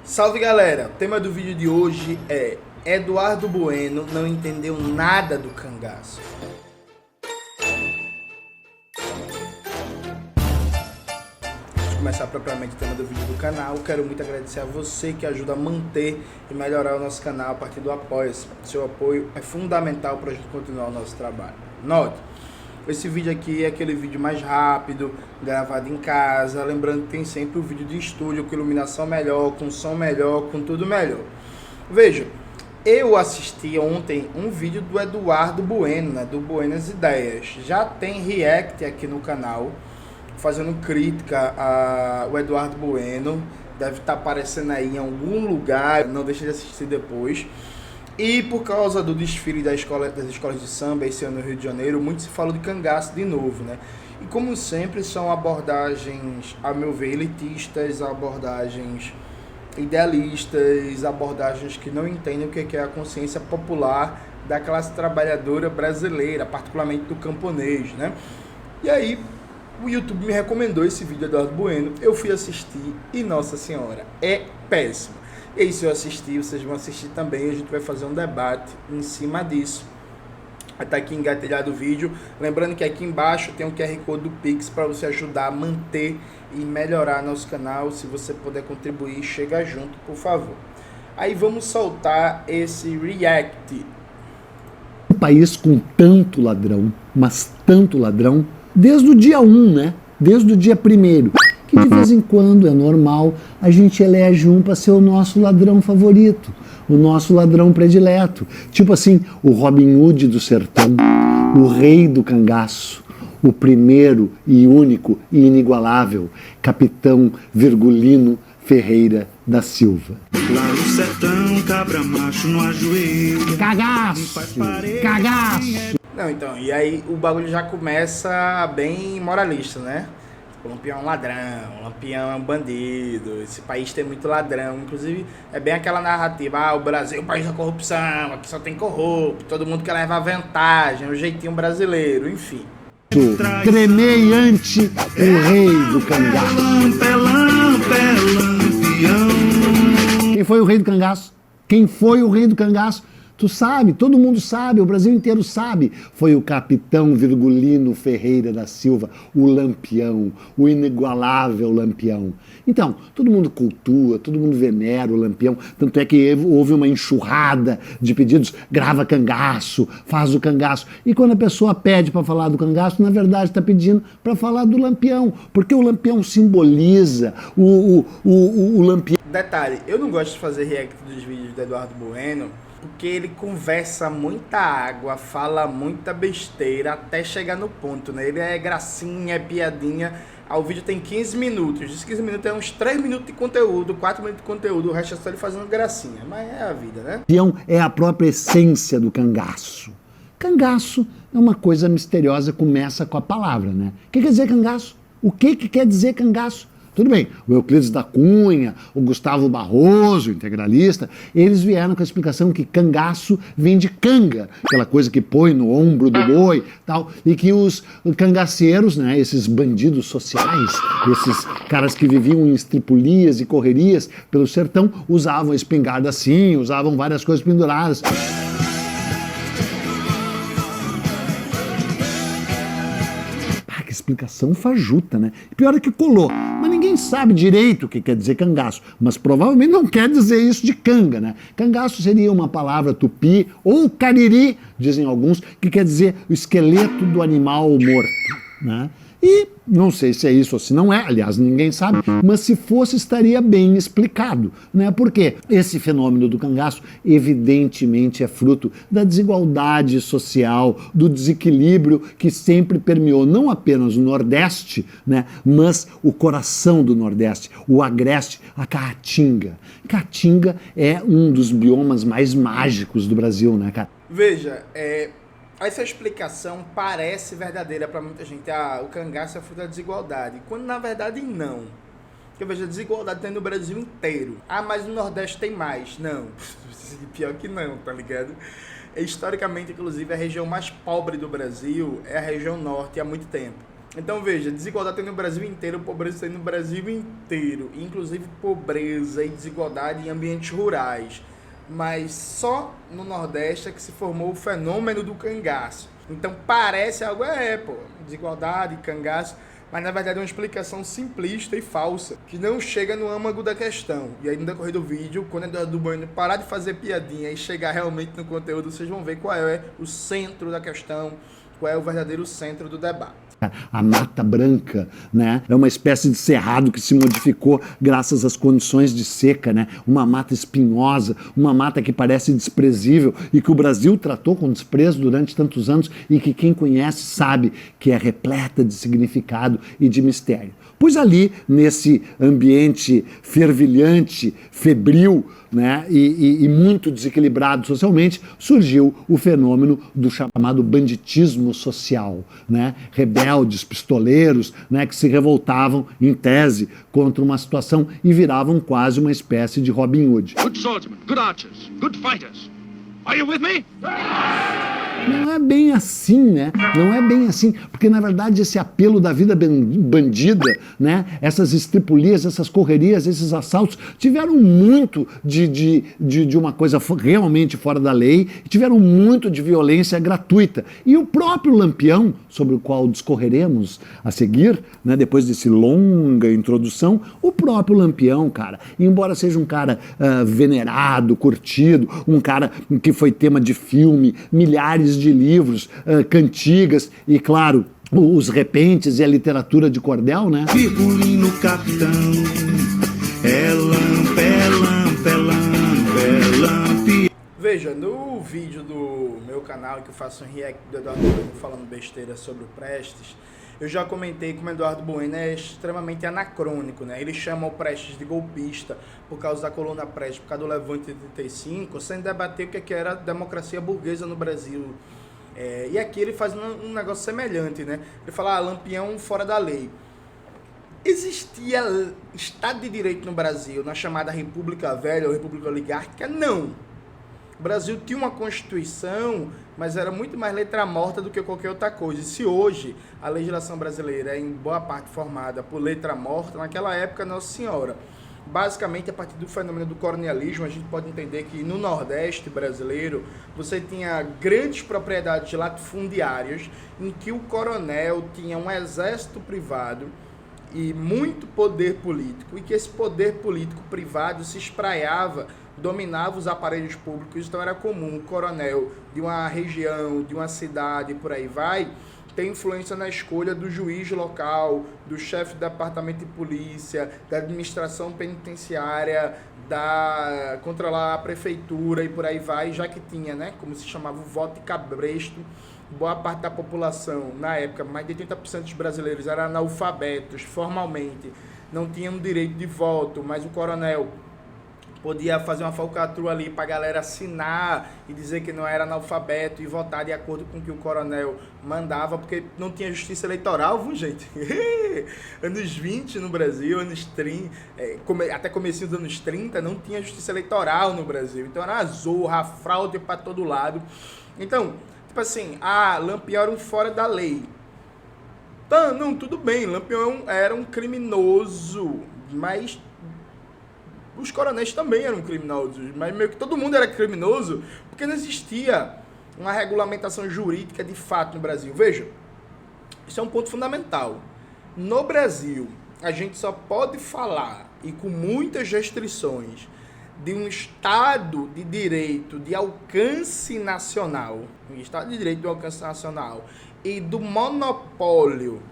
Salve galera, o tema do vídeo de hoje é Eduardo Bueno não entendeu nada do cangaço. Antes de começar propriamente o tema do vídeo do canal, quero muito agradecer a você que ajuda a manter e melhorar o nosso canal a partir do Apoia-se. Seu apoio é fundamental para a gente continuar o nosso trabalho. Note, esse vídeo aqui é aquele vídeo mais rápido, gravado em casa, lembrando que tem sempre o vídeo de estúdio, com iluminação melhor, com som melhor, com tudo melhor. Veja, eu assisti ontem um vídeo do Eduardo Bueno, né, do Buenas Ideias. Já tem react aqui no canal, fazendo crítica ao Eduardo Bueno, deve estar aparecendo aí em algum lugar, não deixe de assistir depois. E por causa do desfile das escolas de samba esse ano no Rio de Janeiro, muito se falou de cangaço de novo, né? E como sempre, são abordagens, a meu ver, elitistas, abordagens idealistas, abordagens que não entendem o que é a consciência popular da classe trabalhadora brasileira, particularmente do camponês, né? E aí, o YouTube me recomendou esse vídeo do Eduardo Bueno, eu fui assistir e, nossa senhora, é péssimo. E aí, se eu assistir, vocês vão assistir também, a gente vai fazer um debate em cima disso. Vai estar aqui engatilhado o vídeo. Lembrando que aqui embaixo tem um QR Code do Pix para você ajudar a manter e melhorar nosso canal. Se você puder contribuir, chega junto, por favor. Aí vamos soltar esse react. Um país com tanto ladrão, mas tanto ladrão, desde o dia 1, né? Desde o dia 1º. Que de vez em quando é normal, a gente elege um para ser o nosso ladrão favorito, o nosso ladrão predileto. Tipo assim, o Robin Hood do sertão, o rei do cangaço, o primeiro e único e inigualável Capitão Virgulino Ferreira da Silva. Lá no sertão, cabra macho no ajoelho. Cagaço! Cagaço! Não, então, e aí o bagulho já começa bem moralista, né? O Lampião é um ladrão, o Lampião é um bandido, esse país tem muito ladrão. Inclusive, é bem aquela narrativa, o Brasil é o país da corrupção, aqui só tem corrupto, todo mundo quer levar vantagem, o jeitinho brasileiro, enfim. Tremei ante o rei do cangaço. Quem foi o rei do cangaço? Quem foi o rei do cangaço? Tu sabe, todo mundo sabe, o Brasil inteiro sabe. Foi o Capitão Virgulino Ferreira da Silva, o Lampião, o inigualável Lampião. Então, todo mundo cultua, todo mundo venera o Lampião, tanto é que houve uma enxurrada de pedidos, grava cangaço, faz o cangaço. E quando a pessoa pede para falar do cangaço, na verdade está pedindo para falar do Lampião, porque o Lampião simboliza o Lampião. Detalhe, eu não gosto de fazer react dos vídeos do Eduardo Bueno, porque ele conversa muita água, fala muita besteira até chegar no ponto, né? Ele é gracinha, é piadinha. O vídeo tem 15 minutos. Esses 15 minutos é uns 3 minutos de conteúdo, 4 minutos de conteúdo. O resto é só ele fazendo gracinha. Mas é a vida, né? Lampião é a própria essência do cangaço. Cangaço é uma coisa misteriosa, começa com a palavra, né? O que quer dizer cangaço? O que quer dizer cangaço? Tudo bem, o Euclides da Cunha, o Gustavo Barroso, integralista, eles vieram com a explicação que cangaço vem de canga, aquela coisa que põe no ombro do boi, tal, e que os cangaceiros, né, esses bandidos sociais, esses caras que viviam em estripulias e correrias pelo sertão, usavam espingarda assim, usavam várias coisas penduradas. Explicação fajuta, né? Pior é que colou, mas ninguém sabe direito o que quer dizer cangaço, mas provavelmente não quer dizer isso de canga, né? Cangaço seria uma palavra tupi ou cariri, dizem alguns, que quer dizer o esqueleto do animal morto, né? E não sei se é isso ou se não é, aliás, ninguém sabe, mas se fosse estaria bem explicado, né? Porque esse fenômeno do cangaço evidentemente é fruto da desigualdade social, do desequilíbrio que sempre permeou não apenas o Nordeste, né? Mas o coração do Nordeste, o Agreste, a Caatinga. Caatinga é um dos biomas mais mágicos do Brasil, né, cara? Veja, essa explicação parece verdadeira para muita gente. O cangaço é fruto da desigualdade, quando na verdade não. Porque veja, a desigualdade tem no Brasil inteiro. Mas no Nordeste tem mais. Não, pior que não, tá ligado? Historicamente, inclusive, a região mais pobre do Brasil é a região norte há muito tempo. Então veja, desigualdade tem no Brasil inteiro, pobreza tem no Brasil inteiro, inclusive pobreza e desigualdade em ambientes rurais. Mas só no Nordeste é que se formou o fenômeno do cangaço. Então parece algo, desigualdade, cangaço, mas na verdade é uma explicação simplista e falsa, que não chega no âmago da questão. E aí no decorrer do vídeo, quando o Eduardo Bueno parar de fazer piadinha e chegar realmente no conteúdo, vocês vão ver qual é o centro da questão, qual é o verdadeiro centro do debate. A Mata Branca, né, é uma espécie de cerrado que se modificou graças às condições de seca, né? Uma mata espinhosa, uma mata que parece desprezível e que o Brasil tratou com desprezo durante tantos anos e que quem conhece sabe que é repleta de significado e de mistério. Pois ali, nesse ambiente fervilhante, febril, né, e muito desequilibrado socialmente, surgiu o fenômeno do chamado banditismo social, né? Rebeldes, pistoleiros, né, que se revoltavam, em tese, contra uma situação e viravam quase uma espécie de Robin Hood. Good swordsmen, good archers, good fighters. Are you with me? Não é bem assim, né? Não é bem assim, porque na verdade esse apelo da vida bandida, né? Essas estripulias, essas correrias, esses assaltos tiveram muito de uma coisa realmente fora da lei, tiveram muito de violência gratuita. E o próprio Lampião, sobre o qual discorreremos a seguir, né? Depois desse longa introdução, o próprio Lampião, cara, embora seja um cara venerado, curtido, um cara que foi tema de filme, milhares de livros, cantigas e, claro, os repentes e a literatura de cordel, né? Virgulino capitão, é lamp, é lamp, é lamp, é lamp. Veja, no vídeo do meu canal, que eu faço um react do Eduardo Bueno falando besteira sobre o Prestes, eu já comentei como o Eduardo Bueno é extremamente anacrônico, né? Ele chama o Prestes de golpista por causa da coluna Prestes, por causa do Levante de 35, sem debater o que era democracia burguesa no Brasil. E aqui ele faz um negócio semelhante, né? Ele fala, Lampião fora da lei. Existia Estado de Direito no Brasil, na chamada República Velha ou República Oligárquica? Não. O Brasil tinha uma Constituição, mas era muito mais letra morta do que qualquer outra coisa. E se hoje a legislação brasileira é em boa parte formada por letra morta, naquela época, Nossa Senhora. Basicamente, a partir do fenômeno do coronelismo, a gente pode entender que no Nordeste brasileiro, você tinha grandes propriedades latifundiárias em que o coronel tinha um exército privado e muito poder político, e que esse poder político privado se espraiava, dominava os aparelhos públicos. Então era comum o coronel de uma região, de uma cidade, por aí vai, ter influência na escolha do juiz local, do chefe do departamento de polícia, da administração penitenciária, da controlar a prefeitura e por aí vai, já que tinha, né, como se chamava, o voto de cabresto. Boa parte da população, na época, mais de 80% dos brasileiros eram analfabetos, formalmente, não tinham direito de voto, mas o coronel podia fazer uma falcatrua ali para a galera assinar e dizer que não era analfabeto e votar de acordo com o que o coronel mandava, porque não tinha justiça eleitoral, viu, gente? Anos 20 no Brasil, anos 30, até comecinho dos anos 30, não tinha justiça eleitoral no Brasil. Então era a zorra, a fraude para todo lado. Então, tipo assim, Lampião era um fora da lei. Tá, não, tudo bem, Lampião era um criminoso, mas os coronéis também eram criminosos, mas meio que todo mundo era criminoso, porque não existia uma regulamentação jurídica de fato no Brasil. Veja, isso é um ponto fundamental. No Brasil, a gente só pode falar, e com muitas restrições, de um Estado de Direito de alcance nacional, um Estado de Direito de alcance nacional, e do monopólio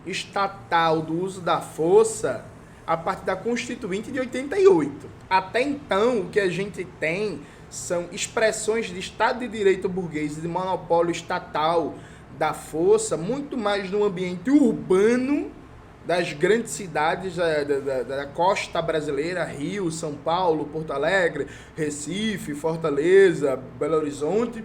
estatal do uso da força, a partir da Constituinte de 88. Até então, o que a gente tem são expressões de Estado de Direito burguês e de monopólio estatal da força, muito mais no ambiente urbano das grandes cidades da costa brasileira, Rio, São Paulo, Porto Alegre, Recife, Fortaleza, Belo Horizonte,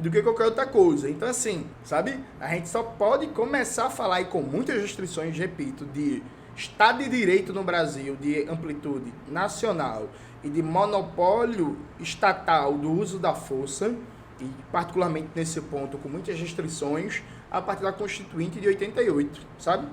do que qualquer outra coisa. Então, assim, sabe? A gente só pode começar a falar, e com muitas restrições, repito, de Estado de Direito no Brasil, de amplitude nacional e de monopólio estatal do uso da força, e particularmente nesse ponto com muitas restrições, a partir da Constituinte de 88, sabe?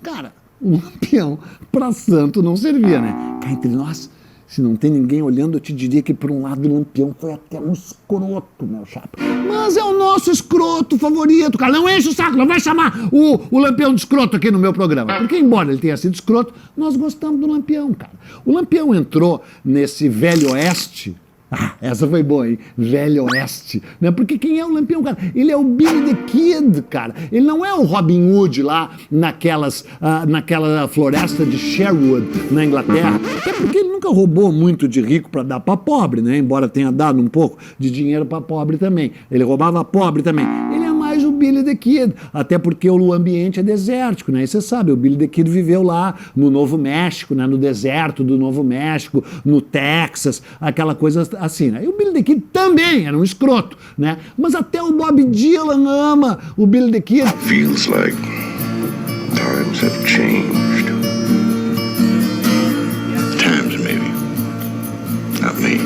Cara, o Lampião pra santo não servia, né? Cá entre nós, se não tem ninguém olhando, eu te diria que por um lado o Lampião foi até um escroto, meu chapa. Mas é o nosso escroto favorito, cara. Não enche o saco, não vai chamar o Lampião de escroto aqui no meu programa. Porque embora ele tenha sido escroto, nós gostamos do Lampião, cara. O Lampião entrou nesse velho oeste. Ah, essa foi boa, hein? Velho Oeste. Né? Porque quem é o Lampião, cara? Ele é o Billy the Kid, cara. Ele não é o Robin Hood lá naquela floresta de Sherwood, na Inglaterra. Até porque ele nunca roubou muito de rico para dar para pobre, né? Embora tenha dado um pouco de dinheiro para pobre também. Ele roubava pobre também. Ele é mais o Billy the Kid, até porque o ambiente é desértico, né? E você sabe, o Billy the Kid viveu lá no Novo México, né? No deserto do Novo México, no Texas, aquela coisa assim, né? E o Billy the Kid também era um escroto, né? Mas até o Bob Dylan ama o Billy the Kid. Feels like times have changed. Times maybe, not me.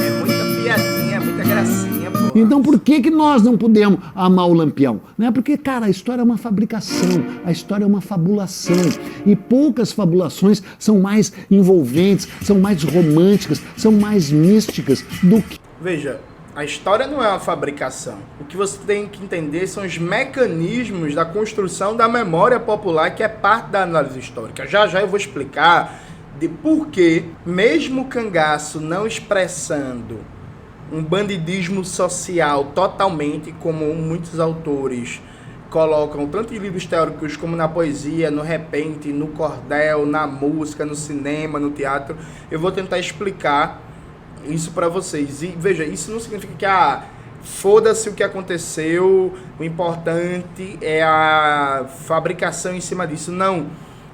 É muita piadinha, muita gracinha, pô. Então por que nós não podemos amar o Lampião? Né? Porque, cara, a história é uma fabricação, a história é uma fabulação. E poucas fabulações são mais envolventes, são mais românticas, são mais místicas do que... Veja, a história não é uma fabricação. O que você tem que entender são os mecanismos da construção da memória popular, que é parte da análise histórica. Já já eu vou explicar de por que, mesmo o cangaço não expressando um bandidismo social totalmente, como muitos autores colocam, tanto em livros teóricos como na poesia, no repente, no cordel, na música, no cinema, no teatro, eu vou tentar explicar isso para vocês. E veja, isso não significa que foda-se o que aconteceu, o importante é a fabricação em cima disso. Não.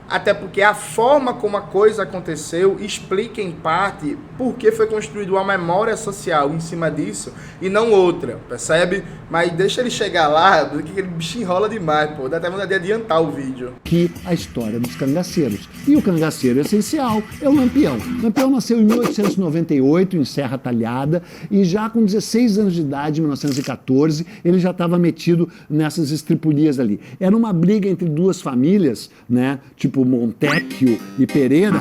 Até porque a forma como a coisa aconteceu explica em parte por que foi construída uma memória social em cima disso e não outra, percebe? Mas deixa ele chegar lá, porque aquele bicho enrola demais, pô. Dá até vontade de adiantar o vídeo. Que a história dos cangaceiros. E o cangaceiro essencial é o Lampião. O Lampião nasceu em 1898, em Serra Talhada, e já com 16 anos de idade, em 1914, ele já estava metido nessas estripulias ali. Era uma briga entre duas famílias, né? Tipo Montecchio e Pereira,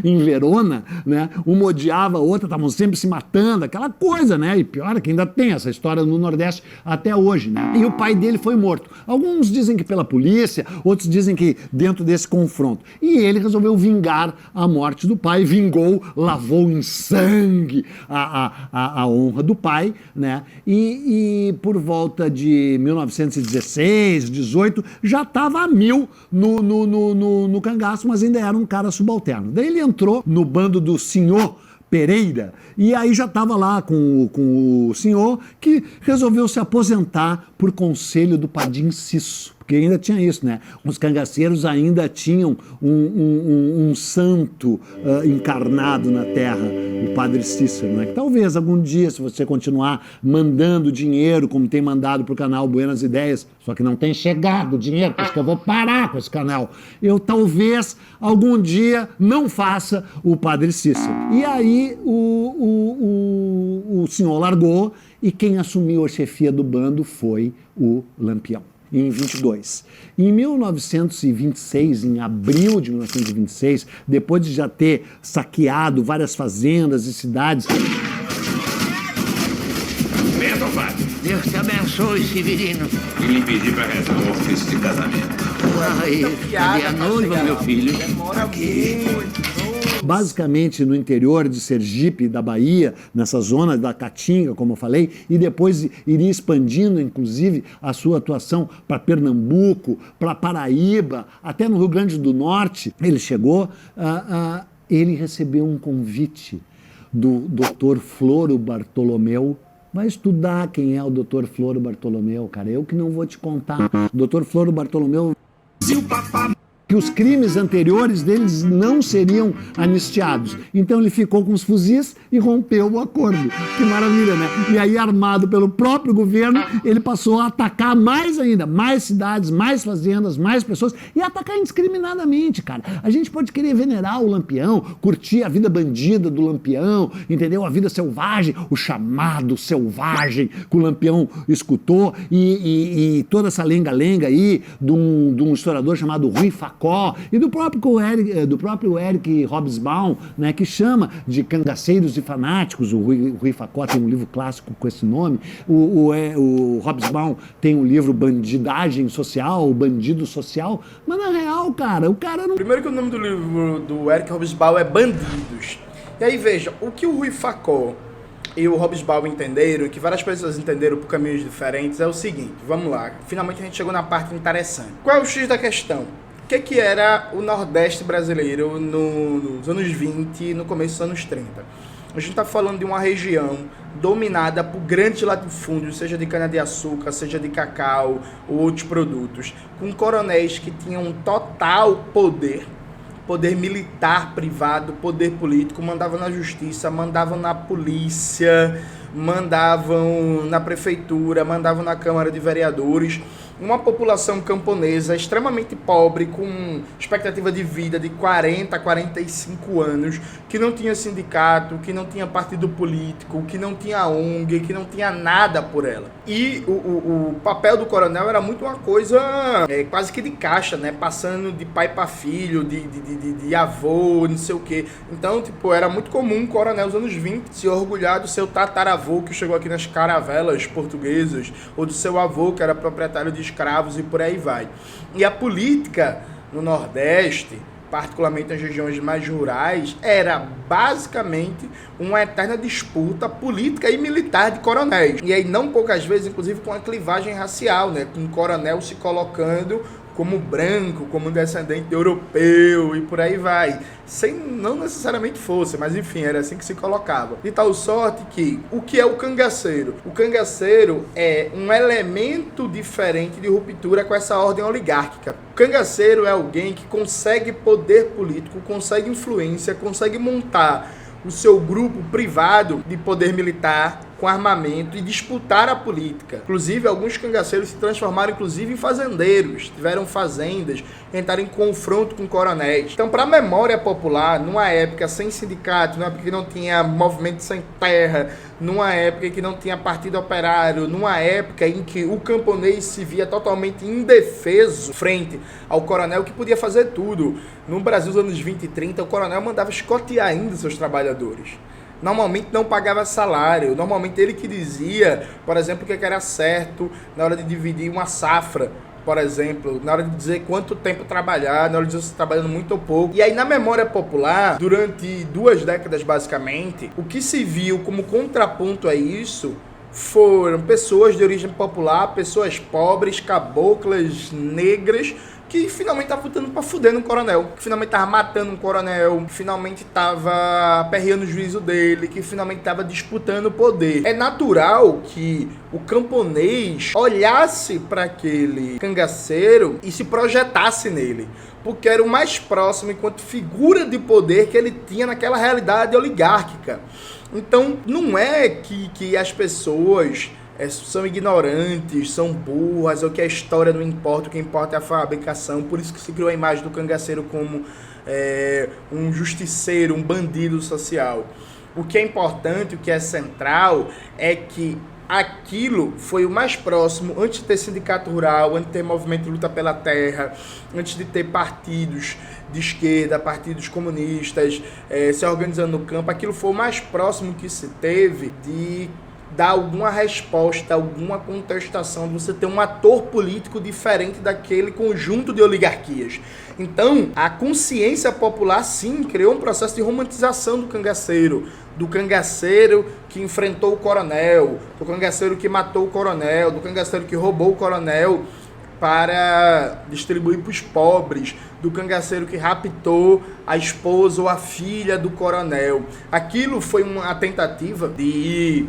em Verona, né? Uma odiava a outra, estavam sempre se matando, aquela coisa, né? E pior é que ainda tem essa história no Nordeste até hoje, né? E o pai dele foi morto. Alguns dizem que pela polícia, outros dizem que dentro desse confronto. E ele resolveu vingar a morte do pai, vingou, lavou em sangue a honra do pai, né? E por volta de 1916, 18, já estava a mil no cangaço, mas ainda era um cara subalterno. Daí ele entrou no bando do senhor Pereira, e aí já estava lá com o senhor, que resolveu se aposentar por conselho do Padim Cisso, porque ainda tinha isso, né? Os cangaceiros ainda tinham um santo encarnado na terra, o Padre Cícero, né? Que talvez algum dia, se você continuar mandando dinheiro, como tem mandado para o canal Buenas Ideias, só que não tem chegado dinheiro, por isso que eu vou parar com esse canal, eu talvez algum dia não faça o Padre Cícero. E aí o senhor largou, e quem assumiu a chefia do bando foi o Lampião, em 22. Em 1926, em abril de 1926, depois de já ter saqueado várias fazendas e cidades... Deus te abençoe, Severino. E me pedir para rezar o ofício de casamento. Ai, cadê a noiva, meu filho? Demora muito. Basicamente no interior de Sergipe, da Bahia, nessa zona da Caatinga, como eu falei, e depois iria expandindo, inclusive, a sua atuação para Pernambuco, para Paraíba, até no Rio Grande do Norte. Ele chegou, ele recebeu um convite do Dr. Floro Bartolomeu. Vai estudar quem é o Dr. Floro Bartolomeu, cara. Eu que não vou te contar. O Dr. Floro Bartolomeu... que os crimes anteriores deles não seriam anistiados. Então ele ficou com os fuzis e rompeu o acordo. Que maravilha, né? E aí, armado pelo próprio governo, ele passou a atacar mais ainda, mais cidades, mais fazendas, mais pessoas, e atacar indiscriminadamente, cara. A gente pode querer venerar o Lampião, curtir a vida bandida do Lampião, entendeu? A vida selvagem, o chamado selvagem que o Lampião escutou, e toda essa lenga-lenga aí de um historiador chamado Rui Facó e do próprio Eric Hobsbawm, né, que chama de cangaceiros e fanáticos. O Rui Facó tem um livro clássico com esse nome, o Hobsbawm tem um livro Bandidagem Social, o Bandido Social, mas na real, cara, o cara não... Primeiro que o nome do livro do Eric Hobsbawm é Bandidos. E aí veja, o que o Rui Facó e o Hobsbawm entenderam, que várias pessoas entenderam por caminhos diferentes, é o seguinte, vamos lá, finalmente a gente chegou na parte interessante. Qual é o X da questão? O que era o Nordeste brasileiro nos anos 20 e no começo dos anos 30? A gente está falando de uma região dominada por grandes latifúndios, seja de cana-de-açúcar, seja de cacau ou outros produtos, com coronéis que tinham total poder militar privado, poder político, mandavam na justiça, mandavam na polícia, mandavam na prefeitura, mandavam na Câmara de Vereadores. Uma população camponesa extremamente pobre, com expectativa de vida de 40 a 45 anos, que não tinha sindicato, que não tinha partido político, que não tinha ONG, que não tinha nada por ela. E o papel do coronel era muito uma coisa quase que de caixa, né? Passando de pai para filho, de avô, não sei o quê. Então, tipo, era muito comum um coronel nos anos 20 se orgulhar do seu tataravô que chegou aqui nas caravelas portuguesas, ou do seu avô que era proprietário de escravos e por aí vai. E a política no Nordeste, particularmente nas regiões mais rurais, era basicamente uma eterna disputa política e militar de coronéis. E aí não poucas vezes, inclusive, com a clivagem racial, né? Com o coronel se colocando como branco, como descendente de europeu e por aí vai. Não necessariamente fosse, mas enfim, era assim que se colocava. De tal sorte que, o que é o cangaceiro? O cangaceiro é um elemento diferente de ruptura com essa ordem oligárquica. O cangaceiro é alguém que consegue poder político, consegue influência, consegue montar o seu grupo privado de poder militar com armamento e disputar a política. Inclusive, alguns cangaceiros se transformaram inclusive em fazendeiros, tiveram fazendas, entraram em confronto com coronéis. Então, para a memória popular, numa época sem sindicato, numa época que não tinha movimento sem terra, numa época que não tinha partido operário, numa época em que o camponês se via totalmente indefeso frente ao coronel, que podia fazer tudo. No Brasil, nos anos 20 e 30, o coronel mandava escotear ainda seus trabalhadores. Normalmente não pagava salário, normalmente ele que dizia, por exemplo, o que era certo na hora de dividir uma safra, por exemplo, na hora de dizer quanto tempo trabalhar, na hora de dizer se está trabalhando muito ou pouco. E aí na memória popular, durante 2 décadas basicamente, o que se viu como contraponto a isso foram pessoas de origem popular, pessoas pobres, caboclas, negras, que finalmente tava lutando pra fuder no coronel, que finalmente tava matando um coronel, que finalmente tava aperreando o juízo dele, que finalmente tava disputando o poder. É natural que o camponês olhasse para aquele cangaceiro e se projetasse nele, porque era o mais próximo enquanto figura de poder que ele tinha naquela realidade oligárquica. Então, não é que as pessoas são ignorantes, são burras, ou que a história não importa, o que importa é a fabricação. Por isso que se criou a imagem do cangaceiro como um justiceiro, um bandido social. O que é importante, o que é central, é que aquilo foi o mais próximo, antes de ter sindicato rural, antes de ter movimento de luta pela terra, antes de ter partidos de esquerda, partidos comunistas se organizando no campo, aquilo foi o mais próximo que se teve de dar alguma resposta, alguma contestação, de você ter um ator político diferente daquele conjunto de oligarquias. Então, a consciência popular, sim, criou um processo de romantização do cangaceiro que enfrentou o coronel, do cangaceiro que matou o coronel, do cangaceiro que roubou o coronel para distribuir para os pobres, do cangaceiro que raptou a esposa ou a filha do coronel. Aquilo foi uma tentativa de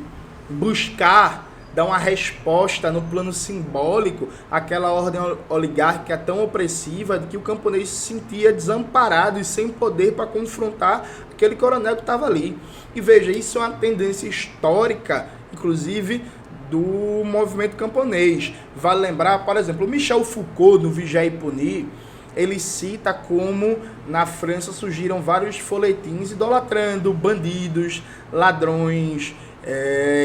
buscar dar uma resposta no plano simbólico àquela ordem oligárquica tão opressiva de que o camponês se sentia desamparado e sem poder para confrontar aquele coronel que estava ali. E veja, isso é uma tendência histórica, inclusive, do movimento camponês. Vale lembrar, por exemplo, o Michel Foucault, no Vigiar e Punir, ele cita como na França surgiram vários folhetins idolatrando bandidos, ladrões,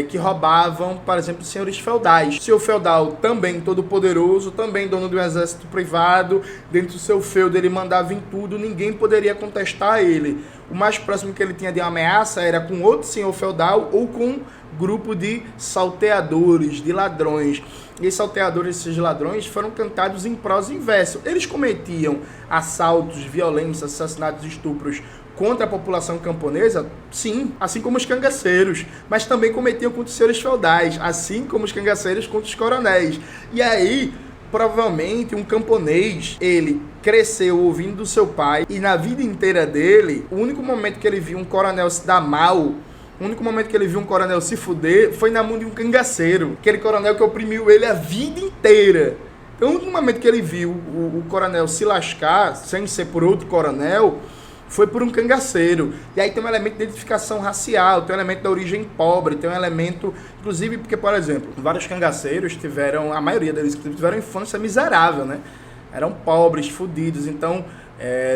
que roubavam, por exemplo, senhores feudais. O senhor feudal também todo poderoso, também dono de um exército privado, dentro do seu feudo ele mandava em tudo, ninguém poderia contestar ele. O mais próximo que ele tinha de uma ameaça era com outro senhor feudal ou com um grupo de salteadores, de ladrões. E esses salteadores, esses ladrões, foram cantados em prosa e em verso. Eles cometiam assaltos, violências, assassinatos, estupros contra a população camponesa, sim, assim como os cangaceiros, mas também cometiam contra os senhores feudais, assim como os cangaceiros contra os coronéis. E aí, provavelmente, um camponês, ele cresceu ouvindo do seu pai, e na vida inteira dele, o único momento que ele viu um coronel se dar mal, o único momento que ele viu um coronel se fuder, foi na mão de um cangaceiro, aquele coronel que oprimiu ele a vida inteira. Então, o único momento que ele viu o coronel se lascar, sem ser por outro coronel, foi por um cangaceiro. E aí tem um elemento de identificação racial, tem um elemento da origem pobre, tem um elemento, inclusive porque, por exemplo, vários cangaceiros tiveram, a maioria deles tiveram infância miserável, né? Eram pobres, fodidos, então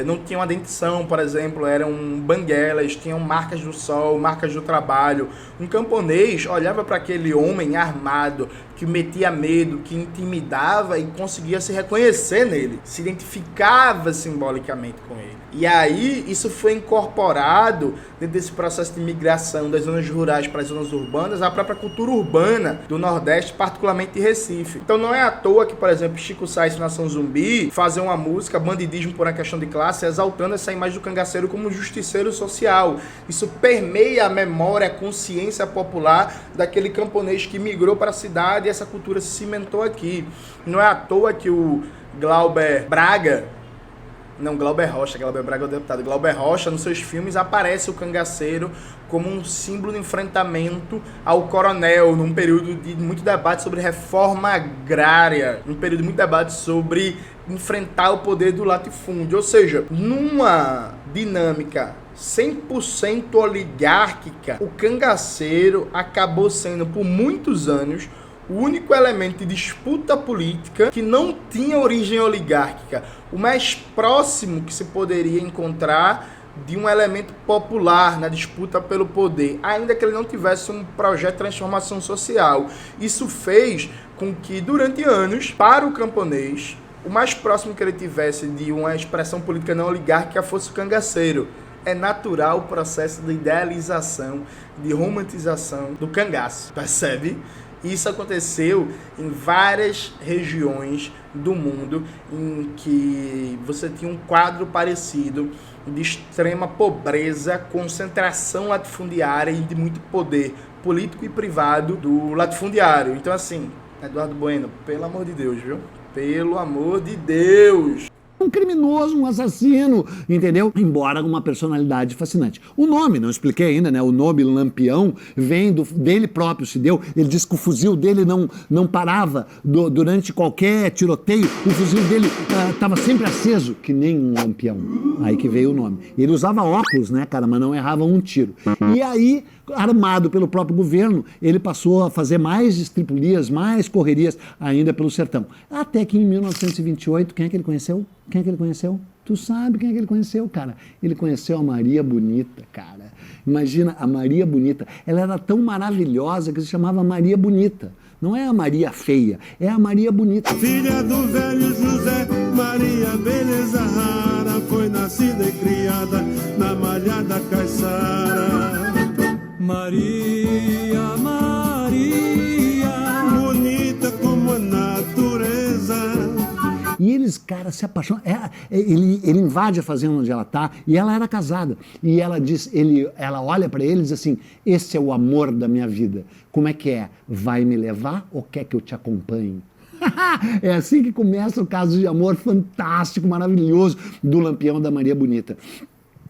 não tinham uma dentição, por exemplo, eram banguelas, tinham marcas do sol, marcas do trabalho. Um camponês olhava para aquele homem armado, que metia medo, que intimidava e conseguia se reconhecer nele, se identificava simbolicamente com ele. E aí isso foi incorporado dentro desse processo de migração das zonas rurais para as zonas urbanas, a própria cultura urbana do Nordeste, particularmente de Recife. Então não é à toa que, por exemplo, Chico Sainz e Nação Zumbi fazem uma música, Bandidismo por uma Questão de Classe, exaltando essa imagem do cangaceiro como um justiceiro social. Isso permeia a memória, a consciência popular daquele camponês que migrou para a cidade e essa cultura se cimentou aqui. Não é à toa que o Glauber Braga, não, Glauber Rocha, Glauber Braga é o deputado. Glauber Rocha, nos seus filmes, aparece o cangaceiro como um símbolo de enfrentamento ao coronel, num período de muito debate sobre reforma agrária, num período de muito debate sobre enfrentar o poder do latifúndio. Ou seja, numa dinâmica 100% oligárquica, o cangaceiro acabou sendo, por muitos anos, o único elemento de disputa política que não tinha origem oligárquica. O mais próximo que se poderia encontrar de um elemento popular na disputa pelo poder, ainda que ele não tivesse um projeto de transformação social. Isso fez com que, durante anos, para o camponês, o mais próximo que ele tivesse de uma expressão política não oligárquica fosse o cangaceiro. É natural o processo de idealização, de romantização do cangaço, percebe? Isso aconteceu em várias regiões do mundo em que você tinha um quadro parecido de extrema pobreza, concentração latifundiária e de muito poder político e privado do latifundiário. Então, assim, Eduardo Bueno, pelo amor de Deus, viu? Pelo amor de Deus! Um criminoso, um assassino, entendeu? Embora uma personalidade fascinante. O nome, não expliquei ainda, né? O nome Lampião vem dele próprio, se deu. Ele disse que o fuzil dele não parava durante qualquer tiroteio. O fuzil dele estava sempre aceso, que nem um lampião. Aí que veio o nome. Ele usava óculos, né, cara, mas não errava um tiro. E aí, armado pelo próprio governo, ele passou a fazer mais estripulias, mais correrias ainda pelo sertão. Até que em 1928, quem é que ele conheceu? Quem é que ele conheceu? Tu sabe quem é que ele conheceu, cara? Ele conheceu a Maria Bonita, cara. Imagina, a Maria Bonita. Ela era tão maravilhosa que se chamava Maria Bonita. Não é a Maria Feia, é a Maria Bonita. Filha do velho José, Maria Beleza Rara, foi nascida e criada na Malhada Caiçara. Maria, Maria, bonita como a natureza. E eles, cara, se apaixonam. Ele invade a fazenda onde ela está e ela era casada. E ela diz, ela olha para ele e diz assim: esse é o amor da minha vida. Como é que é? Vai me levar ou quer que eu te acompanhe? É assim que começa o caso de amor fantástico, maravilhoso do Lampião da Maria Bonita.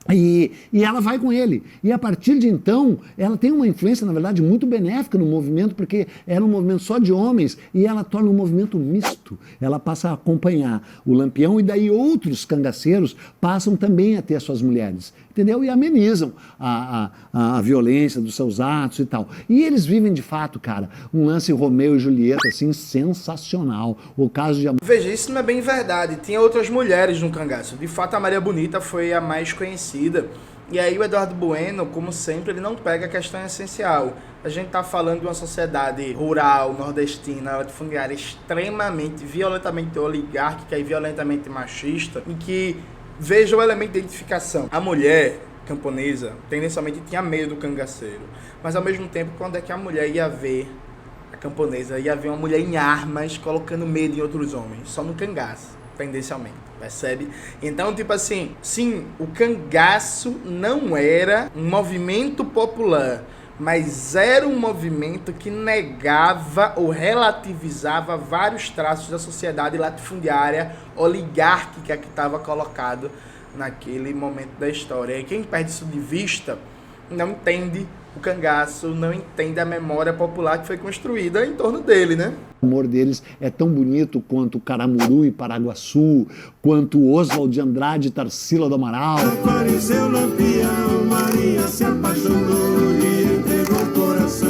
E ela vai com ele. E a partir de então, ela tem uma influência, na verdade, muito benéfica no movimento, porque era um movimento só de homens e ela torna um movimento misto. Ela passa a acompanhar o Lampião e daí outros cangaceiros passam também a ter as suas mulheres, entendeu? E amenizam a violência dos seus atos e tal. E eles vivem, de fato, cara, um lance Romeu e Julieta, assim, sensacional. O caso de... Veja, isso não é bem verdade. Tinha outras mulheres no cangaço. De fato, a Maria Bonita foi a mais conhecida. E aí o Eduardo Bueno, como sempre, ele não pega a questão essencial. A gente está falando de uma sociedade rural, nordestina, latifundiária, extremamente, violentamente oligárquica e violentamente machista, em que veja o elemento de identificação. A mulher camponesa tendencialmente tinha medo do cangaceiro, mas ao mesmo tempo, quando é que a mulher ia ver a camponesa, ia ver uma mulher em armas colocando medo em outros homens? Só no cangaço, tendencialmente. Percebe? Então, tipo assim, sim, o cangaço não era um movimento popular, mas era um movimento que negava ou relativizava vários traços da sociedade latifundiária oligárquica que estava colocado naquele momento da história. E quem perde isso de vista não entende o cangaço, não entende a memória popular que foi construída em torno dele, né? O amor deles é tão bonito quanto Caramuru e Paraguaçu, quanto Oswald de Andrade e Tarsila do Amaral. Apareceu Lampião, Maria se apaixonou e entregou o coração.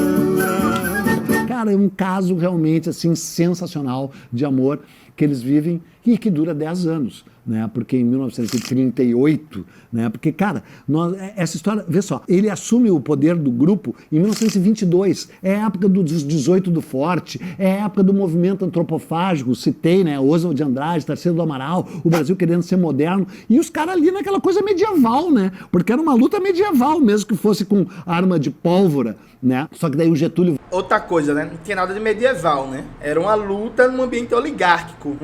Cara, é um caso realmente assim sensacional de amor que eles vivem e que dura 10 anos. Né, porque em 1938, né, porque, cara, essa história, vê só, ele assume o poder do grupo em 1922, é a época dos 18 do Forte, é a época do movimento antropofágico, citei, né, Oswald de Andrade, Tarsila do Amaral, o Brasil querendo ser moderno, e os caras ali naquela coisa medieval, né, porque era uma luta medieval, mesmo que fosse com arma de pólvora, né, só que daí o Getúlio... Outra coisa, né, não tinha nada de medieval, né, era uma luta num ambiente oligárquico,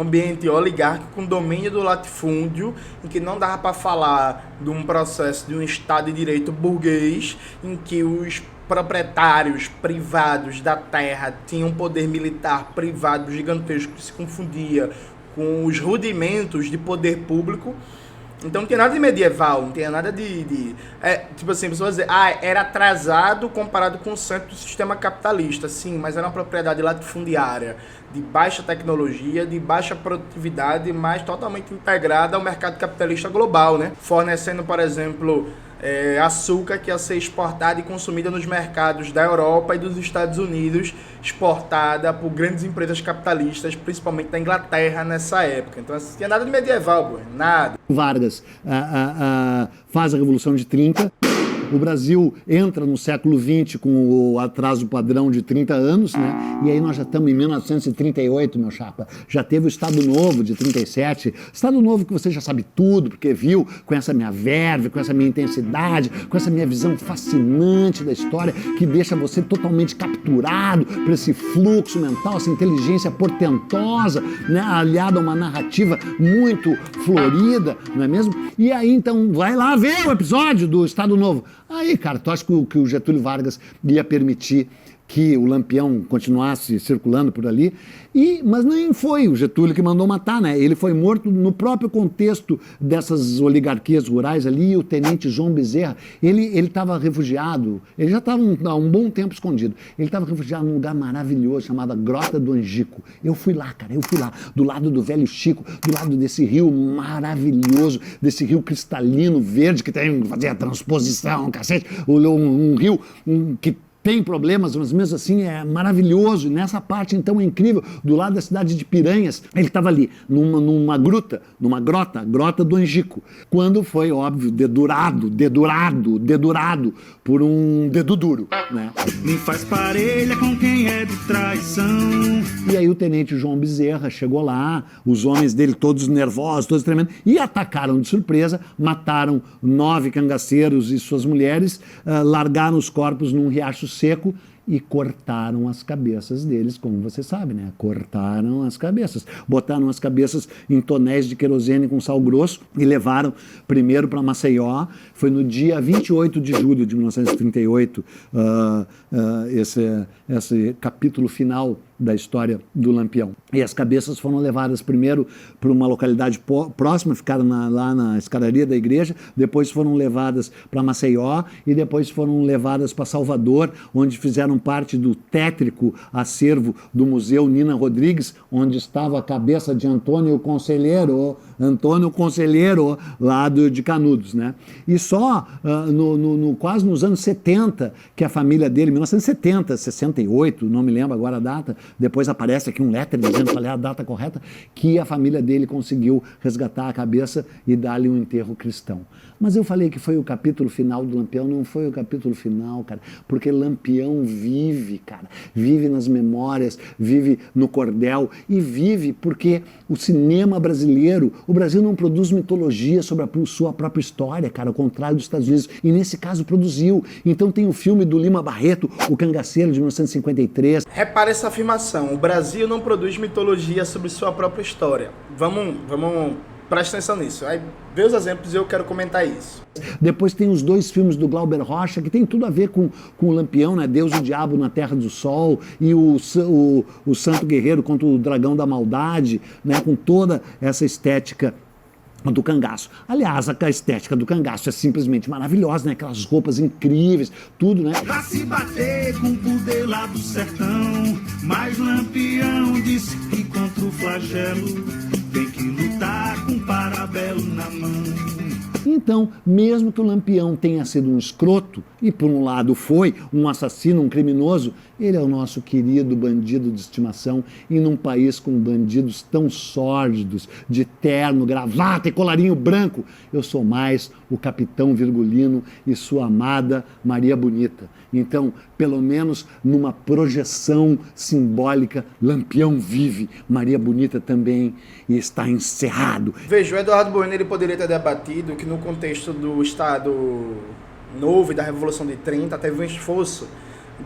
com domínio do latifúndio, em que não dava para falar de um processo de um Estado de direito burguês, em que os proprietários privados da terra tinham um poder militar privado gigantesco que se confundia com os rudimentos de poder público. Então não tinha nada de medieval, não tinha nada tipo assim, pessoas dizer, era atrasado comparado com o centro do sistema capitalista. Sim, mas era uma propriedade latifundiária, de baixa tecnologia, de baixa produtividade, mas totalmente integrada ao mercado capitalista global, né? Fornecendo, por exemplo, açúcar que ia ser exportada e consumida nos mercados da Europa e dos Estados Unidos, exportada por grandes empresas capitalistas, principalmente da Inglaterra nessa época. Então, assim, não tinha nada de medieval, nada. Vargas faz a Revolução de 30. O Brasil entra no século XX com o atraso padrão de 30 anos, né? E aí nós já estamos em 1938, meu chapa. Já teve o Estado Novo de 37. Estado Novo que você já sabe tudo, porque viu com essa minha verve, com essa minha intensidade, com essa minha visão fascinante da história, que deixa você totalmente capturado por esse fluxo mental, essa inteligência portentosa, né? Aliada a uma narrativa muito florida, não é mesmo? E aí, então, vai lá ver o episódio do Estado Novo. Aí, cara, tu acha que o Getúlio Vargas ia permitir que o Lampião continuasse circulando por ali? Mas nem foi o Getúlio que mandou matar, né? Ele foi morto no próprio contexto dessas oligarquias rurais ali. O tenente João Bezerra, ele estava refugiado, ele já estava há um bom tempo escondido. Ele estava refugiado num lugar maravilhoso chamado Grota do Angico. Eu fui lá, cara, do lado do Velho Chico, do lado desse rio maravilhoso, desse rio cristalino, verde, que tem que fazer a transposição, cacete, um rio que tem problemas, mas mesmo assim é maravilhoso. E nessa parte, então, é incrível. Do lado da cidade de Piranhas, ele estava ali, numa grota do Angico. Quando foi, óbvio, dedurado por um dedo duro, né? Me faz parelha com quem é de traição. E aí o tenente João Bezerra chegou lá, os homens dele todos nervosos, todos tremendo, e atacaram de surpresa, mataram 9 cangaceiros e suas mulheres, largaram os corpos num riacho seco e cortaram as cabeças deles, como você sabe, né? Cortaram as cabeças. Botaram as cabeças em tonéis de querosene com sal grosso e levaram primeiro para Maceió. Foi no dia 28 de julho de 1938, esse capítulo final da história do Lampião. E as cabeças foram levadas primeiro para uma localidade próxima, ficaram lá na escadaria da igreja, depois foram levadas para Maceió e depois foram levadas para Salvador, onde fizeram parte do tétrico acervo do Museu Nina Rodrigues, onde estava a cabeça de Antônio Conselheiro, lá de Canudos, né? E só quase nos anos 70 que a família dele, 1970, 68, não me lembro agora a data, depois aparece aqui um letter dizendo qual é a data correta, que a família dele conseguiu resgatar a cabeça e dar-lhe um enterro cristão. Mas eu falei que foi o capítulo final do Lampião, não foi o capítulo final, cara, porque Lampião vive, cara, vive nas memórias, vive no cordel e vive porque o cinema brasileiro, o Brasil não produz mitologia sobre a sua própria história, cara, ao contrário dos Estados Unidos, e nesse caso produziu. Então tem o filme do Lima Barreto, O Cangaceiro, de 1953. Repare essa afirmação, o Brasil não produz mitologia sobre sua própria história. Vamos presta atenção nisso. Aí vê os exemplos e eu quero comentar isso. Depois tem os 2 filmes do Glauber Rocha, que tem tudo a ver com o Lampião, né? Deus e o Diabo na Terra do Sol, e o Santo Guerreiro contra o Dragão da Maldade, né? Com toda essa estética do cangaço. Aliás, a estética do cangaço é simplesmente maravilhosa, né? Aquelas roupas incríveis, tudo, né? Pra se bater com o poder lá do sertão, mas Lampião disse que contra o flagelo tem que lutar com parabelo na mão. Então, mesmo que o Lampião tenha sido um escroto, e por um lado foi um assassino, um criminoso, ele é o nosso querido bandido de estimação, e num país com bandidos tão sórdidos, de terno, gravata e colarinho branco, eu sou mais o Capitão Virgulino e sua amada Maria Bonita. Então, pelo menos numa projeção simbólica, Lampião vive, Maria Bonita também, e está encerrado. Veja, o Eduardo Bueno ele poderia ter debatido que no contexto do Estado Novo e da Revolução de 30 teve um esforço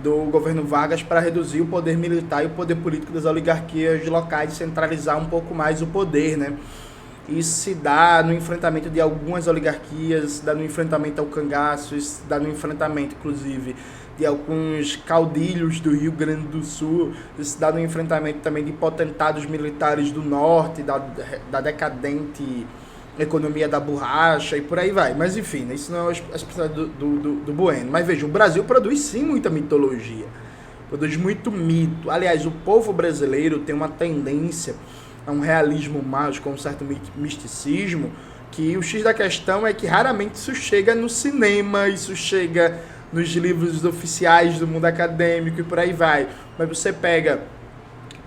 do governo Vargas para reduzir o poder militar e o poder político das oligarquias locais e centralizar um pouco mais o poder, né? Isso se dá no enfrentamento de algumas oligarquias, se dá no enfrentamento ao cangaço, isso se dá no enfrentamento, inclusive, de alguns caudilhos do Rio Grande do Sul, isso se dá no enfrentamento também de potentados militares do norte, da decadente economia da borracha e por aí vai. Mas enfim, isso não é a especialidade do Bueno. Mas veja, o Brasil produz sim muita mitologia, produz muito mito. Aliás, o povo brasileiro tem uma tendência a um realismo mágico, a um certo misticismo, que o X da questão é que raramente isso chega no cinema, isso chega nos livros oficiais do mundo acadêmico e por aí vai. Mas você pega,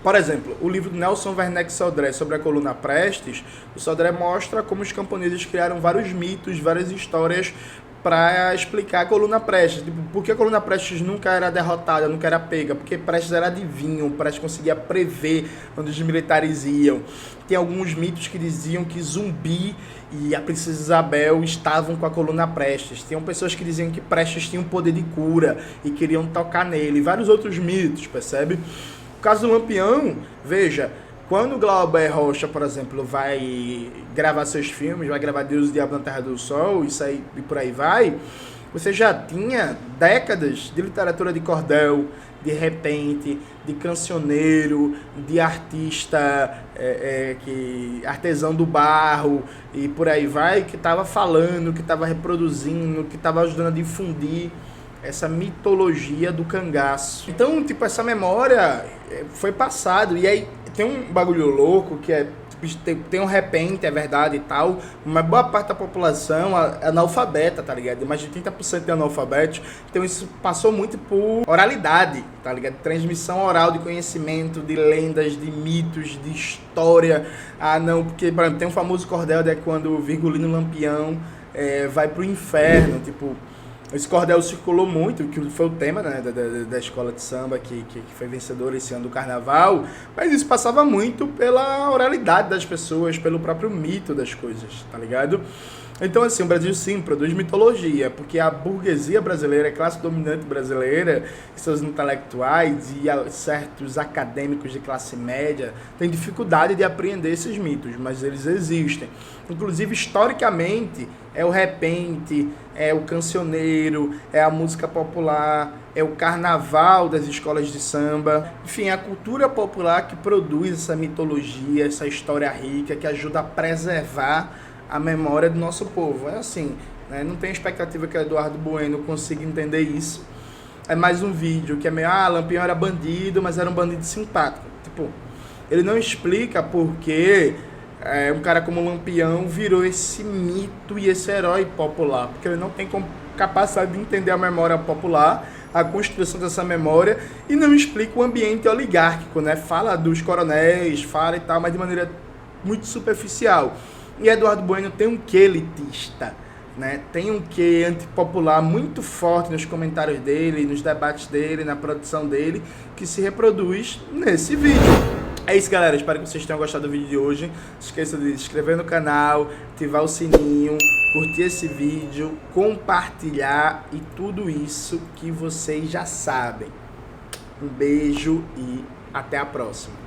por exemplo, o livro do Nelson Werneck Sodré sobre a coluna Prestes, o Sodré mostra como os camponeses criaram vários mitos, várias histórias para explicar a coluna Prestes. Tipo, por que a coluna Prestes nunca era derrotada, nunca era pega? Porque Prestes era adivinho, Prestes conseguia prever onde os militares iam. Tem alguns mitos que diziam que Zumbi e a Princesa Isabel estavam com a coluna Prestes. Tinham pessoas que diziam que Prestes tinha um poder de cura e queriam tocar nele. Vários outros mitos, percebe? O caso do Lampião, veja, quando o Glauber Rocha, por exemplo, vai gravar seus filmes, vai gravar Deus e o Diabo na Terra do Sol, isso aí, e por aí vai, você já tinha décadas de literatura de cordel, de repente, de cancioneiro, de artista, artesão do barro, e por aí vai, que estava falando, que estava reproduzindo, que estava ajudando a difundir essa mitologia do cangaço. Então, tipo, essa memória foi passado, e aí tem um bagulho louco que é, tem um repente, é verdade e tal, mas boa parte da população é analfabeta, tá ligado? Mais de 30% de analfabetos, então isso passou muito por oralidade, tá ligado? Transmissão oral de conhecimento, de lendas, de mitos, de história. Ah, não, porque, por exemplo, tem um famoso cordel, é quando o Virgulino Lampião vai pro inferno, tipo. Esse cordel circulou muito, que foi o tema, né, da escola de samba que foi vencedora esse ano do carnaval, mas isso passava muito pela oralidade das pessoas, pelo próprio mito das coisas, tá ligado? Então, assim, o Brasil sim produz mitologia, porque a burguesia brasileira, a classe dominante brasileira, seus intelectuais e certos acadêmicos de classe média têm dificuldade de apreender esses mitos, mas eles existem. Inclusive, historicamente, é o repente, é o cancioneiro, é a música popular, é o carnaval das escolas de samba. Enfim, a cultura popular que produz essa mitologia, essa história rica, que ajuda a preservar a memória do nosso povo. É assim, né? Não tem expectativa que o Eduardo Bueno consiga entender isso. É mais um vídeo que é meio, Lampião era bandido, mas era um bandido simpático. Tipo, ele não explica por que um cara como Lampião virou esse mito e esse herói popular, porque ele não tem capacidade de entender a memória popular, a construção dessa memória, e não explica o ambiente oligárquico, né? Fala dos coronéis, fala e tal, mas de maneira muito superficial. E Eduardo Bueno tem um quê elitista, né? Tem um quê antipopular muito forte nos comentários dele, nos debates dele, na produção dele, que se reproduz nesse vídeo. É isso, galera. Espero que vocês tenham gostado do vídeo de hoje. Não se esqueça de se inscrever no canal, ativar o sininho, curtir esse vídeo, compartilhar e tudo isso que vocês já sabem. Um beijo e até a próxima.